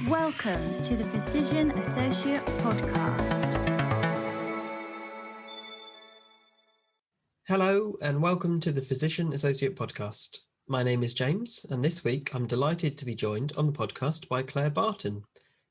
Welcome to the Physician Associate Podcast. Hello and welcome to the Physician Associate Podcast. My name is James, and this week I'm delighted to be joined on the podcast by Claire Barton,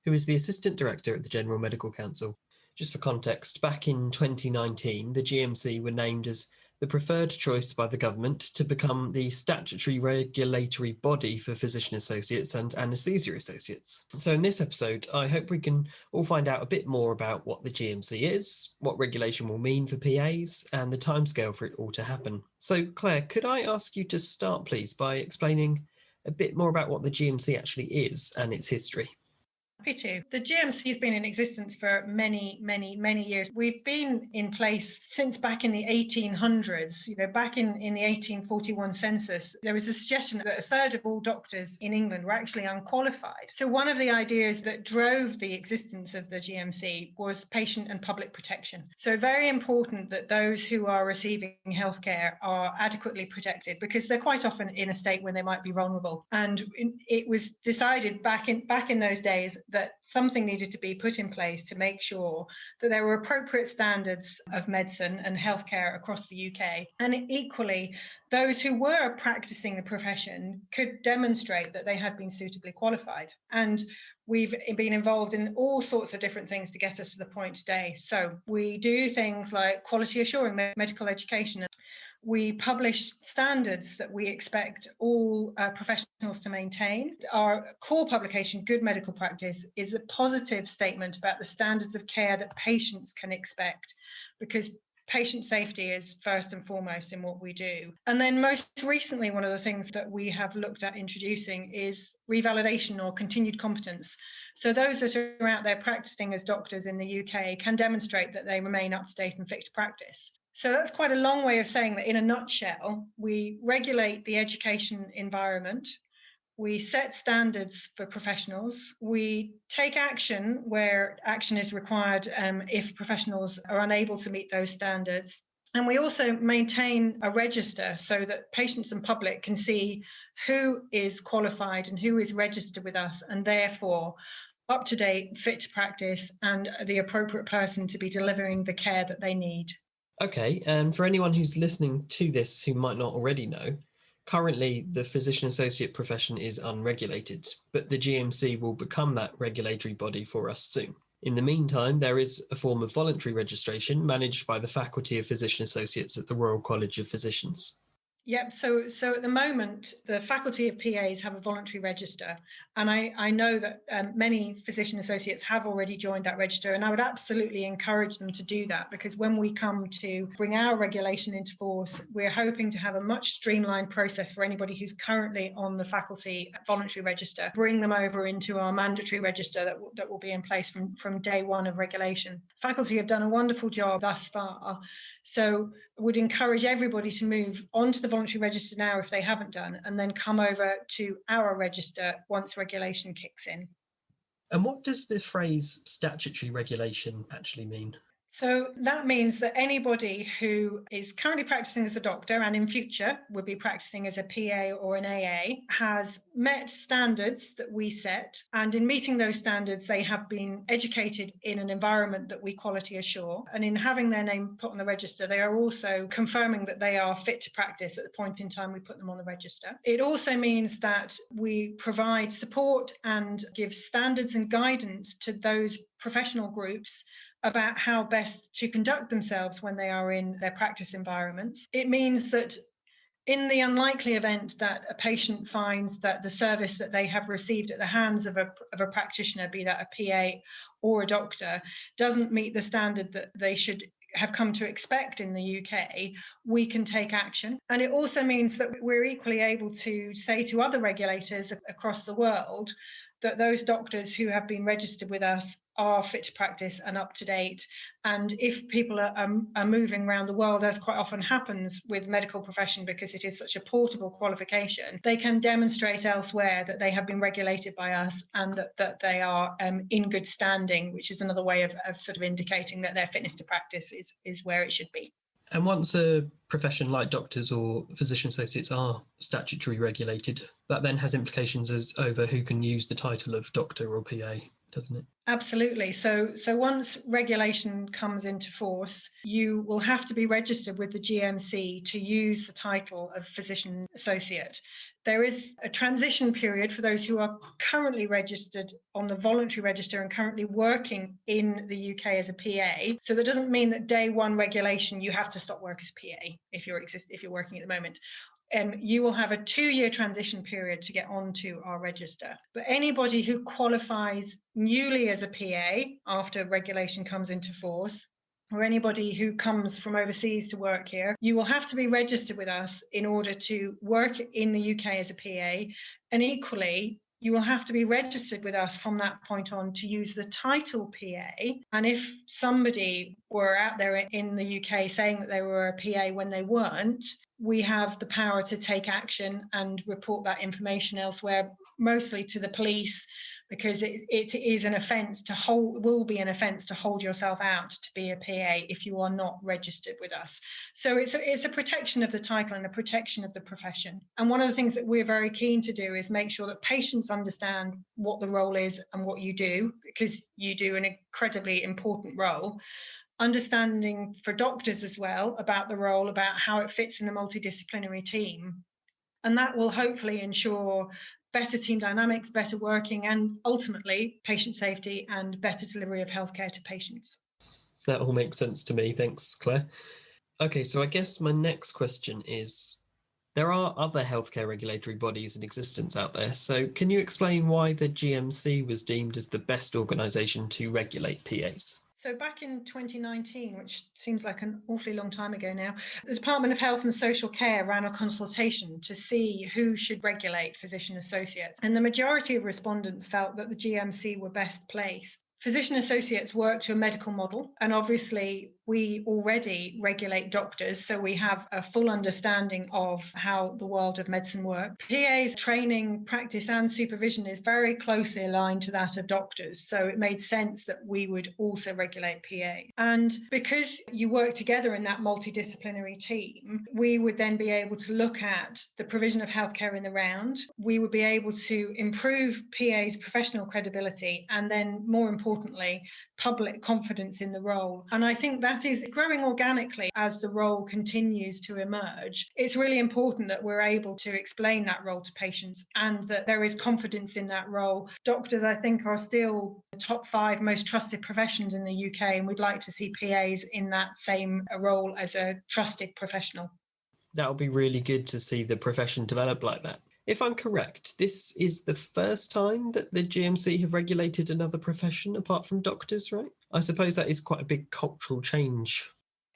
who is the Assistant Director at the General Medical Council. Just for context, back in 2019, the GMC were named as the preferred choice by the government to become the statutory regulatory body for physician associates and anaesthesia associates. So in this episode, I hope we can all find out a bit more about what the GMC is, what regulation will mean for PAs, and the timescale for it all to happen. So Claire, could I ask you to start, please, by explaining a bit more about what the GMC actually is and its history? Happy to. The GMC has been in existence for many years. We've been in place since back in the 1800s. Back in the 1841 census, there was a suggestion that a third of all doctors in England were actually unqualified. So one of the ideas that drove the existence of the GMC was patient and public protection. So very important that those who are receiving healthcare are adequately protected, because they're quite often in a state when they might be vulnerable. And it was decided back in those days that something needed to be put in place to make sure that there were appropriate standards of medicine and healthcare across the UK. And equally, those who were practicing the profession could demonstrate that they had been suitably qualified. And we've been involved in all sorts of different things to get us to the point today. So we do things like quality assuring medical education. We publish standards that we expect all professionals to maintain. Our core publication, Good Medical Practice, is a positive statement about the standards of care that patients can expect, because patient safety is first and foremost in what we do. And then most recently, one of the things that we have looked at introducing is revalidation or continued competence. So those that are out there practicing as doctors in the UK can demonstrate that they remain up to date and fit to practice. So that's quite a long way of saying that in a nutshell, we regulate the education environment, we set standards for professionals, we take action where action is required if professionals are unable to meet those standards. And we also maintain a register so that patients and public can see who is qualified and who is registered with us, and therefore up to date, fit to practice, and the appropriate person to be delivering the care that they need. Okay, and for anyone who's listening to this who might not already know, currently the physician associate profession is unregulated, but the GMC will become that regulatory body for us soon. In the meantime, there is a form of voluntary registration managed by the Faculty of Physician Associates at the Royal College of Physicians. Yep. So at the moment, the Faculty of PAs have a voluntary register. And I know that many physician associates have already joined that register. And I would absolutely encourage them to do that, because when we come to bring our regulation into force, we're hoping to have a much streamlined process for anybody who's currently on the faculty voluntary register, bring them over into our mandatory register that will be in place from day one of regulation. Faculty have done a wonderful job thus far. So would encourage everybody to move onto the voluntary register now if they haven't done, and then come over to our register once regulation kicks in. And what does the phrase statutory regulation actually mean? So that means that anybody who is currently practicing as a doctor and in future would be practicing as a PA or an AA has met standards that we set. And in meeting those standards, they have been educated in an environment that we quality assure. And in having their name put on the register, they are also confirming that they are fit to practice at the point in time we put them on the register. It also means that we provide support and give standards and guidance to those professional groups about how best to conduct themselves when they are in their practice environments. It means that in the unlikely event that a patient finds that the service that they have received at the hands of a practitioner, be that a PA or a doctor, doesn't meet the standard that they should have come to expect in the UK, we can take action. And it also means that we're equally able to say to other regulators across the world that those doctors who have been registered with us are fit to practice and up to date. And if people are moving around the world, as quite often happens with medical profession, because it is such a portable qualification, they can demonstrate elsewhere that they have been regulated by us and that they are in good standing, which is another way of sort of indicating that their fitness to practice is where it should be. And once a profession like doctors or physician associates are statutory regulated, that then has implications over who can use the title of doctor or PA, doesn't it? Absolutely. So once regulation comes into force, you will have to be registered with the GMC to use the title of physician associate. There is a transition period for those who are currently registered on the voluntary register and currently working in the UK as a PA. So that doesn't mean that day one regulation, you have to stop work as a PA if you're working at the moment. You will have a 2-year transition period to get onto our register. But anybody who qualifies newly as a PA after regulation comes into force, or anybody who comes from overseas to work here, you will have to be registered with us in order to work in the UK as a PA. And equally, you will have to be registered with us from that point on to use the title PA. And if somebody were out there in the UK saying that they were a PA when they weren't, we have the power to take action and report that information elsewhere, mostly to the police, because it is an offence will be an offence to hold yourself out to be a PA if you are not registered with us. So it's a protection of the title and a protection of the profession. And one of the things that we're very keen to do is make sure that patients understand what the role is and what you do, because you do an incredibly important role. Understanding for doctors as well about the role, about how it fits in the multidisciplinary team. And that will hopefully ensure better team dynamics, better working, and ultimately patient safety and better delivery of healthcare to patients. That all makes sense to me. Thanks, Claire. Okay, so I guess my next question is, there are other healthcare regulatory bodies in existence out there. So can you explain why the GMC was deemed as the best organisation to regulate PAs? So back in 2019, which seems like an awfully long time ago now, the Department of Health and Social Care ran a consultation to see who should regulate physician associates. And the majority of respondents felt that the GMC were best placed. Physician associates work to a medical model, and obviously we already regulate doctors, so we have a full understanding of how the world of medicine works. PA's training, practice and supervision is very closely aligned to that of doctors, so it made sense that we would also regulate PA. And because you work together in that multidisciplinary team, we would then be able to look at the provision of healthcare in the round. We would be able to improve PA's professional credibility and then, more importantly, public confidence in the role. And I think that is growing organically as the role continues to emerge. It's really important that we're able to explain that role to patients and that there is confidence in that role. Doctors, I think, are still the top 5 most trusted professions in the UK, and we'd like to see PAs in that same role as a trusted professional. That would be really good to see the profession develop like that. If I'm correct, this is the first time that the GMC have regulated another profession apart from doctors, right? I suppose that is quite a big cultural change.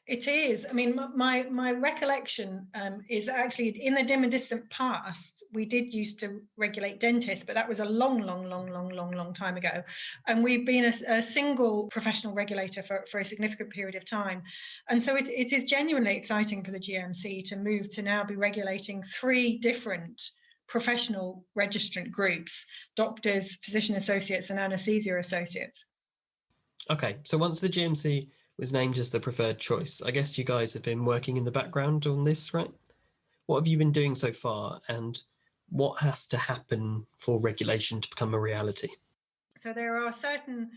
It is. I mean, my recollection is actually in the dim and distant past, we did used to regulate dentists, but that was a long time ago. And we've been a single professional regulator for a significant period of time. And so it is genuinely exciting for the GMC to move to now be regulating 3 different professional registrant groups: doctors, physician associates and anaesthesia associates. Okay, so once the GMC was named as the preferred choice, I guess you guys have been working in the background on this, right? What have you been doing so far, and what has to happen for regulation to become a reality? So there are certain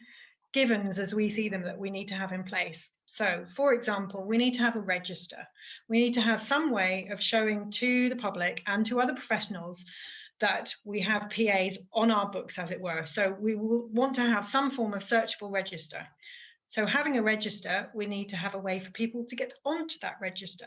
givens, as we see them, that we need to have in place. So, for example, we need to have a register. We need to have some way of showing to the public and to other professionals that we have PAs on our books, as it were. So we will want to have some form of searchable register. So having a register, we need to have a way for people to get onto that register.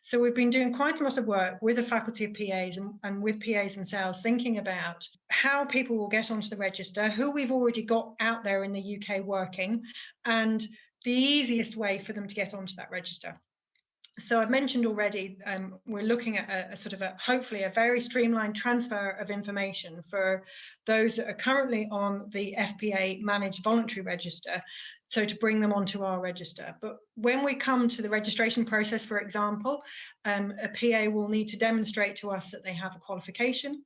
So we've been doing quite a lot of work with the faculty of PAs and with PAs themselves, thinking about how people will get onto the register, who we've already got out there in the UK working, and the easiest way for them to get onto that register. So I've mentioned already, we're looking at hopefully a very streamlined transfer of information for those that are currently on the FPA managed voluntary register, so to bring them onto our register. But when we come to the registration process, for example, a PA will need to demonstrate to us that they have a qualification.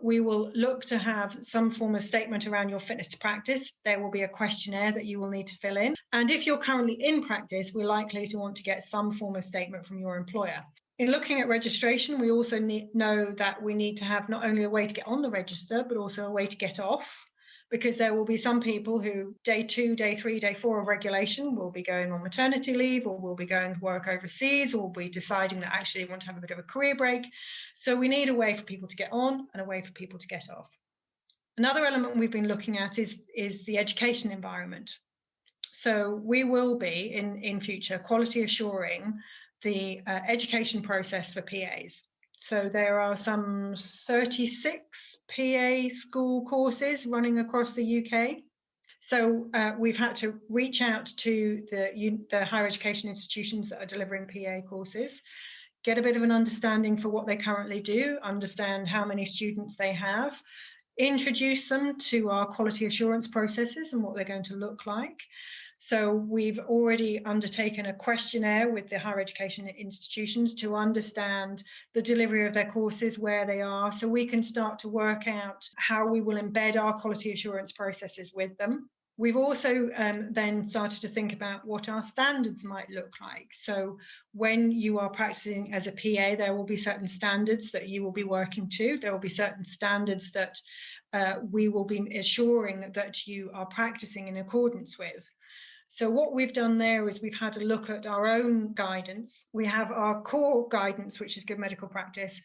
We will look to have some form of statement around your fitness to practice. There will be a questionnaire that you will need to fill in. And if you're currently in practice, we're likely to want to get some form of statement from your employer. In looking at registration, we also know that we need to have not only a way to get on the register, but also a way to get off, because there will be some people who day 2, day 3, day 4 of regulation will be going on maternity leave, or will be going to work overseas, or will be deciding that actually they want to have a bit of a career break. So we need a way for people to get on and a way for people to get off. Another element we've been looking at is the education environment. So we will be in future quality assuring the education process for PAs. So there are some 36 PA school courses running across the UK. So we've had to reach out to the higher education institutions that are delivering PA courses, get a bit of an understanding for what they currently do, understand how many students they have, introduce them to our quality assurance processes and what they're going to look like. So we've already undertaken a questionnaire with the higher education institutions to understand the delivery of their courses, where they are, so we can start to work out how we will embed our quality assurance processes with them. We've also then started to think about what our standards might look like. So when you are practicing as a PA, there will be certain standards that you will be working to. There will be certain standards that we will be assuring that you are practicing in accordance with. So what we've done there is we've had a look at our own guidance. We have our core guidance, which is good medical practice,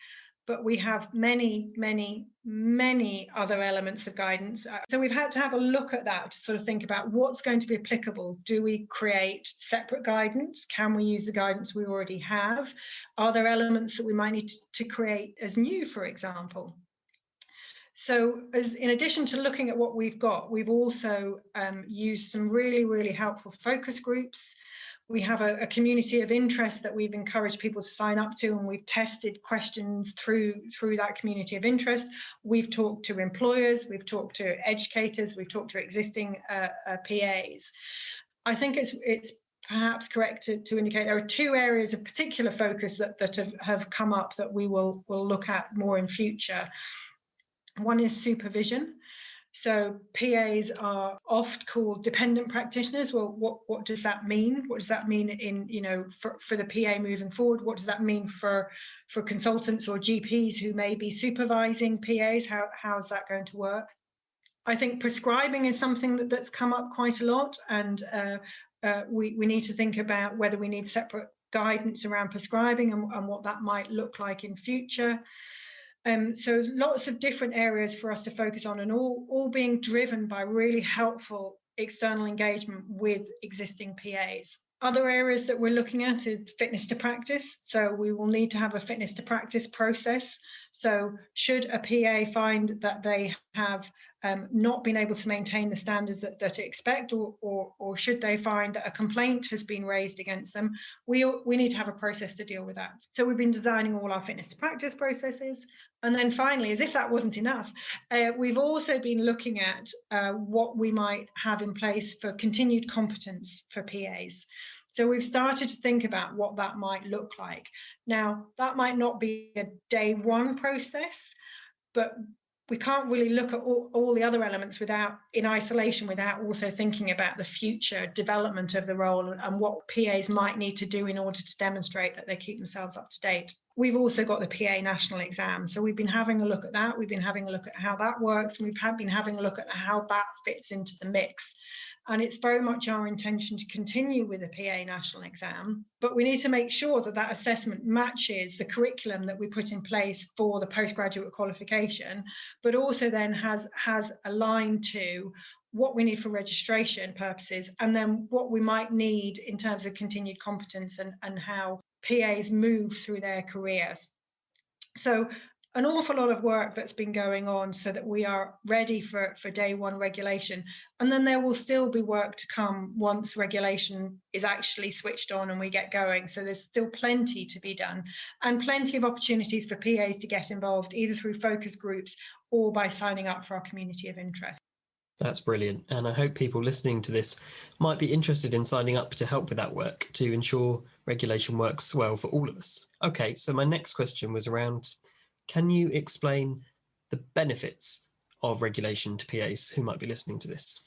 but we have many, many, many other elements of guidance. So we've had to have a look at that to sort of think about what's going to be applicable. Do we create separate guidance? Can we use the guidance we already have? Are there elements that we might need to create as new, for example? So in addition to looking at what we've got, we've also used some really, really helpful focus groups. We have a community of interest that we've encouraged people to sign up to, and we've tested questions through that community of interest. We've talked to employers, we've talked to educators, we've talked to existing PAs. I think it's perhaps correct to indicate there are 2 areas of particular focus that have come up that we will look at more in future. One is supervision. So PAs are oft called dependent practitioners. Well, what does that mean? What does that mean in, for the PA moving forward? What does that mean for consultants or GPs who may be supervising PAs? How's that going to work? I think prescribing is something that's come up quite a lot, and we need to think about whether we need separate guidance around prescribing and what that might look like in future. So lots of different areas for us to focus on, and all being driven by really helpful external engagement with existing PAs. Other areas that we're looking at is fitness to practice. So we will need to have a fitness to practice process. So should a PA find that they have not been able to maintain the standards that they expect, or should they find that a complaint has been raised against them, we need to have a process to deal with that. So we've been designing all our fitness to practice processes. And then finally, as if that wasn't enough, we've also been looking at what we might have in place for continued competence for PAs. So we've started to think about what that might look like. Now, that might not be a day 1 process, but we can't really look at all the other elements in isolation without also thinking about the future development of the role and what PAs might need to do in order to demonstrate that they keep themselves up to date. We've also got the PA national exam. So we've been having a look at that. We've been having a look at how that works. And we've been having a look at how that fits into the mix. And it's very much our intention to continue with the PA national exam, but we need to make sure that assessment matches the curriculum that we put in place for the postgraduate qualification, but also then has aligned to what we need for registration purposes, and then what we might need in terms of continued competence and how PAs move through their careers. So an awful lot of work that's been going on so that we are ready for day 1 regulation. And then there will still be work to come once regulation is actually switched on and we get going. So there's still plenty to be done, and plenty of opportunities for PAs to get involved, either through focus groups or by signing up for our community of interest. That's brilliant. And I hope people listening to this might be interested in signing up to help with that work to ensure regulation works well for all of us. Okay, so my next question was around, can you explain the benefits of regulation to PAs who might be listening to this?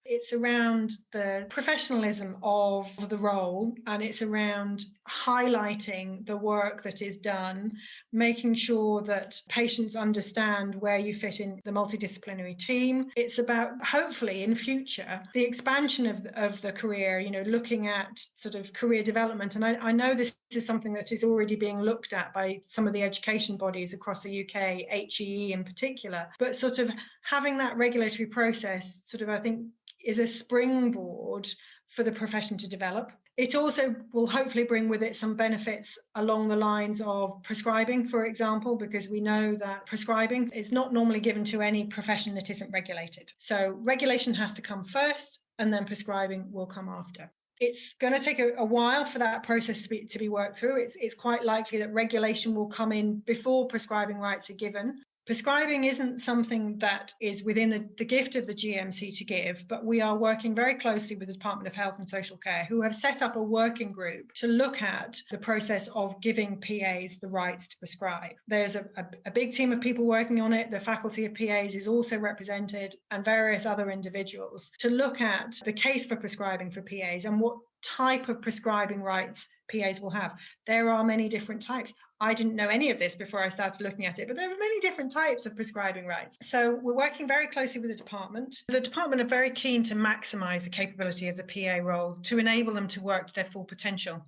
It's around the professionalism of the role, and it's around highlighting the work that is done, making sure that patients understand where you fit in the multidisciplinary team. It's about, hopefully in future, the expansion of the career, looking at sort of career development. And I know this is something that is already being looked at by some of the education bodies across the UK, HEE in particular, but sort of having that regulatory process I think is a springboard for the profession to develop. It also will hopefully bring with it some benefits along the lines of prescribing, for example, because we know that prescribing is not normally given to any profession that isn't regulated. So regulation has to come first, and then prescribing will come after. It's going to take a while for that process to be worked through. It's quite likely that regulation will come in before prescribing rights are given. Prescribing isn't something that is within the gift of the GMC to give, but we are working very closely with the Department of Health and Social Care, who have set up a working group to look at the process of giving PAs the rights to prescribe. There's a big team of people working on it. The faculty of PAs is also represented, and various other individuals, to look at the case for prescribing for PAs and what type of prescribing rights PAs will have. There are many different types. I didn't know any of this before I started looking at it, but there are many different types of prescribing rights. So we're working very closely with the department. The department are very keen to maximise the capability of the PA role to enable them to work to their full potential.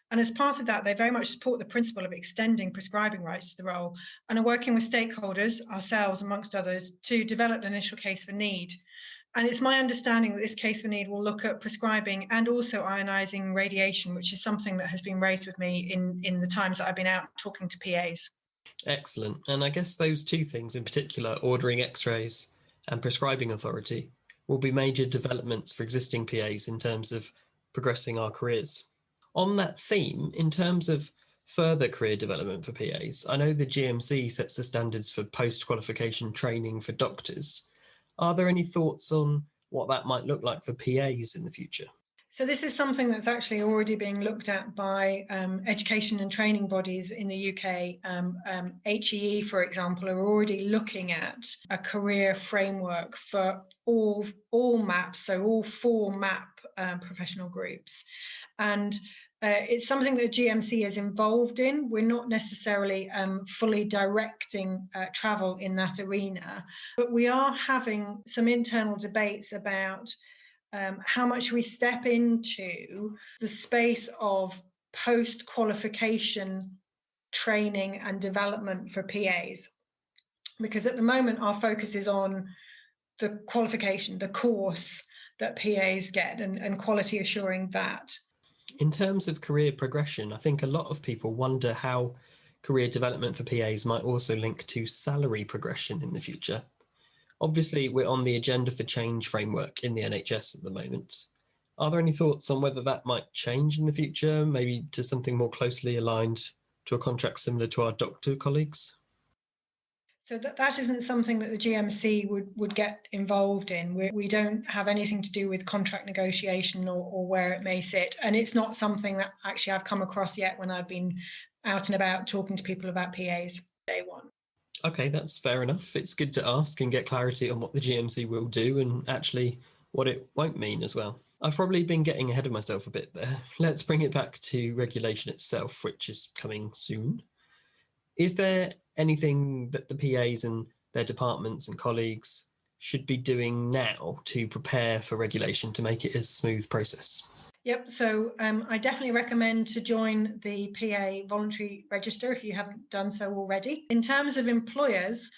And as part of that, they very much support the principle of extending prescribing rights to the role and are working with stakeholders, ourselves amongst others, to develop an initial case for need. And it's my understanding that this case for need will look at prescribing and also ionising radiation, which is something that has been raised with me in the times that I've been out talking to PAs. Excellent. And I guess those two things in particular, ordering x-rays and prescribing authority, will be major developments for existing PAs in terms of progressing our careers. On that theme, in terms of further career development for PAs, I know the GMC sets the standards for post-qualification training for doctors. Are there any thoughts on what that might look like for PAs in the future? So this is something that's actually already being looked at by education and training bodies in the UK. HEE, for example, are already looking at a career framework for all MAPs, so all 4 MAP professional groups. And it's something that GMC is involved in. We're not necessarily fully directing travel in that arena, but we are having some internal debates about how much we step into the space of post-qualification training and development for PAs. Because at the moment, our focus is on the qualification, the course that PAs get, and quality assuring that. In terms of career progression, I think a lot of people wonder how career development for PAs might also link to salary progression in the future. Obviously, we're on the agenda for change framework in the NHS at the moment. Are there any thoughts on whether that might change in the future, maybe to something more closely aligned to a contract similar to our doctor colleagues? So that isn't something that the GMC would get involved in. We don't have anything to do with contract negotiation or where it may sit. And it's not something that actually I've come across yet when I've been out and about talking to people about PAs day one. Okay, that's fair enough. It's good to ask and get clarity on what the GMC will do and actually what it won't mean as well. I've probably been getting ahead of myself a bit there. Let's bring it back to regulation itself, which is coming soon. Is there anything that the PAs and their departments and colleagues should be doing now to prepare for regulation to make it a smooth process? Yep, so I definitely recommend to join the PA voluntary register if you haven't done so already. In terms of employers,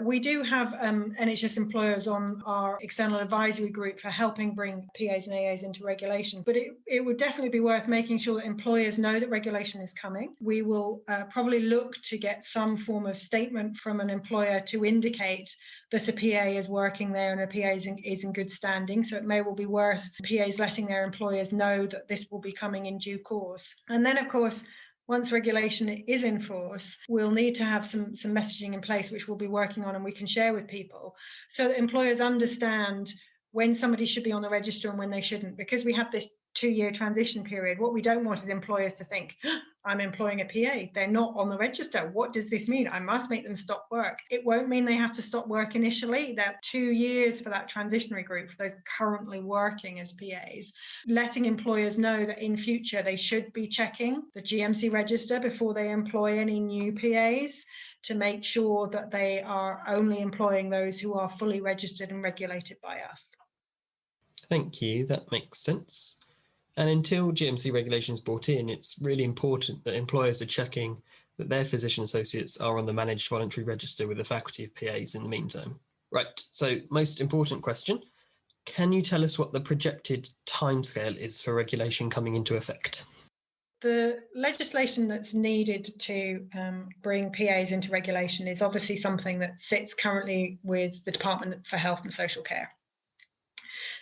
we do have NHS employers on our external advisory group for helping bring PAs and AAs into regulation, but it would definitely be worth making sure that employers know that regulation is coming. We will probably look to get some form of statement from an employer to indicate that a PA is working there and a PA is in good standing, so it may well be worth PAs letting their employers know that this will be coming in due course. And then, of course, once regulation is in force, we'll need to have some messaging in place, which we'll be working on and we can share with people so that employers understand when somebody should be on the register and when they shouldn't, because we have this 2-year transition period. What we don't want is employers to think, I'm employing a PA. They're not on the register. What does this mean? I must make them stop work. It won't mean they have to stop work initially. There are 2 years for that transitionary group, for those currently working as PAs, letting employers know that in future they should be checking the GMC register before they employ any new PAs, to make sure that they are only employing those who are fully registered and regulated by us. Thank you. That makes sense. And until GMC regulation is brought in, it's really important that employers are checking that their physician associates are on the managed voluntary register with a faculty of PAs in the meantime. Right, so most important question, can you tell us what the projected timescale is for regulation coming into effect? The legislation that's needed to bring PAs into regulation is obviously something that sits currently with the Department for Health and Social Care.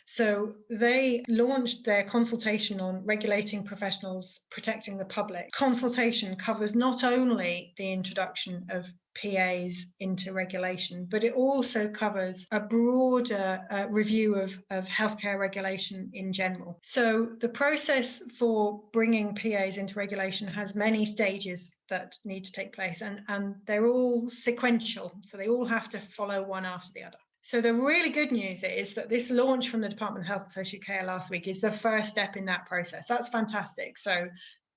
So they launched their consultation on regulating professionals protecting the public. Consultation covers not only the introduction of PAs into regulation, but it also covers a broader review of healthcare regulation in general. So the process for bringing PAs into regulation has many stages that need to take place, and they're all sequential. So they all have to follow one after the other. So the really good news is that this launch from the Department of Health and Social Care last week is the first step in that process. That's fantastic. So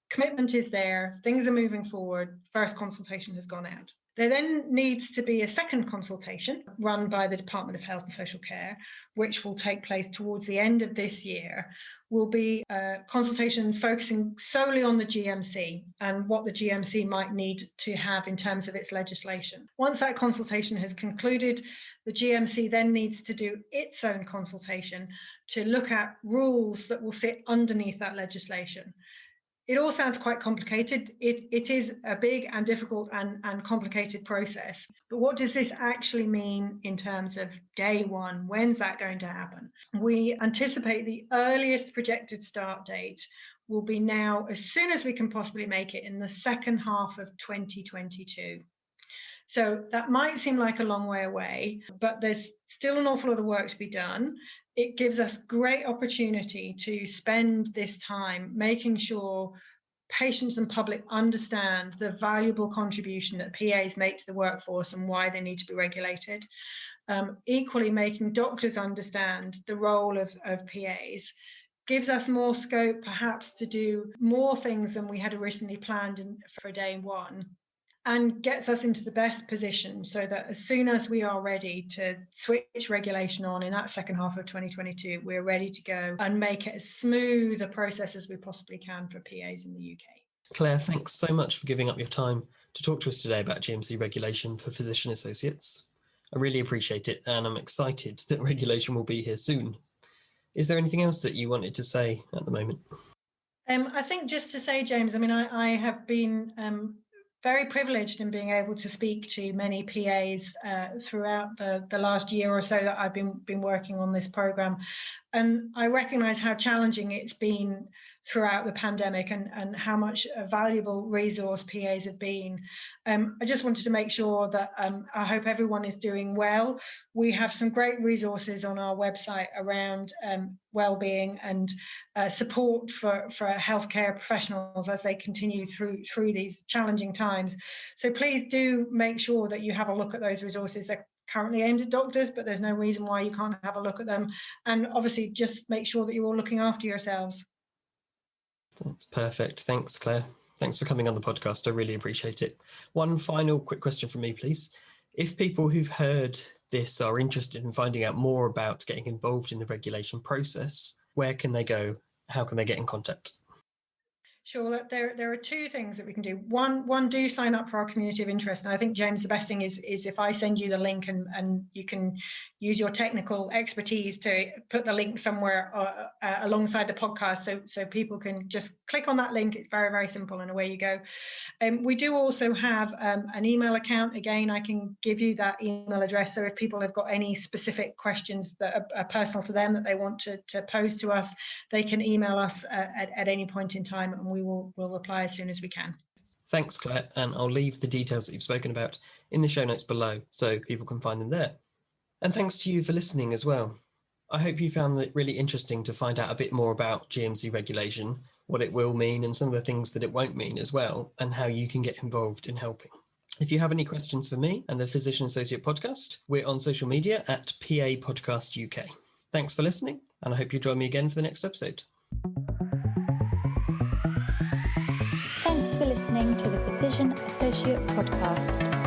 commitment is there, things are moving forward, first consultation has gone out. There then needs to be a second consultation run by the Department of Health and Social Care, which will take place towards the end of this year. Will be a consultation focusing solely on the GMC and what the GMC might need to have in terms of its legislation. Once that consultation has concluded, the GMC then needs to do its own consultation to look at rules that will sit underneath that legislation. It all sounds quite complicated. It is a big and difficult and complicated process. But what does this actually mean in terms of day one? When's that going to happen? We anticipate the earliest projected start date will be now, as soon as we can possibly make it, in the second half of 2022. So that might seem like a long way away, but there's still an awful lot of work to be done. It gives us great opportunity to spend this time making sure patients and public understand the valuable contribution that PAs make to the workforce and why they need to be regulated. Equally, making doctors understand the role of PAs gives us more scope perhaps to do more things than we had originally planned for day one, and gets us into the best position so that as soon as we are ready to switch regulation on in that second half of 2022, we're ready to go and make it as smooth a process as we possibly can for PAs in the UK. Claire, thanks so much for giving up your time to talk to us today about GMC regulation for physician associates. I really appreciate it, and I'm excited that regulation will be here soon. Is there anything else that you wanted to say at the moment? I think just to say, James, I have been very privileged in being able to speak to many PAs throughout the last year or so that I've been working on this programme. And I recognise how challenging it's been throughout the pandemic and how much a valuable resource PAs have been. I just wanted to make sure that I hope everyone is doing well. We have some great resources on our website around wellbeing and support for healthcare professionals as they continue through these challenging times. So please do make sure that you have a look at those resources. They're currently aimed at doctors, but there's no reason why you can't have a look at them. And obviously just make sure that you're all looking after yourselves. That's perfect. Thanks, Claire. Thanks for coming on the podcast. I really appreciate it. One final quick question from me, please. If people who've heard this are interested in finding out more about getting involved in the regulation process, where can they go? How can they get in contact? Sure, there are two things that we can do. One, do sign up for our community of interest. And I think, James, the best thing is if I send you the link and you can use your technical expertise to put the link somewhere alongside the podcast so people can just click on that link. It's very, very simple and away you go. We do also have an email account. Again, I can give you that email address. So if people have got any specific questions that are personal to them that they want to pose to us, they can email us at any point in time, and we'll reply as soon as we can. Thanks, Claire, and I'll leave the details that you've spoken about in the show notes below so people can find them there. And thanks to you for listening as well. I hope you found it really interesting to find out a bit more about GMC regulation, what it will mean and some of the things that it won't mean as well, and how you can get involved in helping. If you have any questions for me and the Physician Associate Podcast, we're on social media at PA Podcast UK. Thanks for listening, and I hope you join me again for the next episode. Thanks for listening to the Physician Associate Podcast.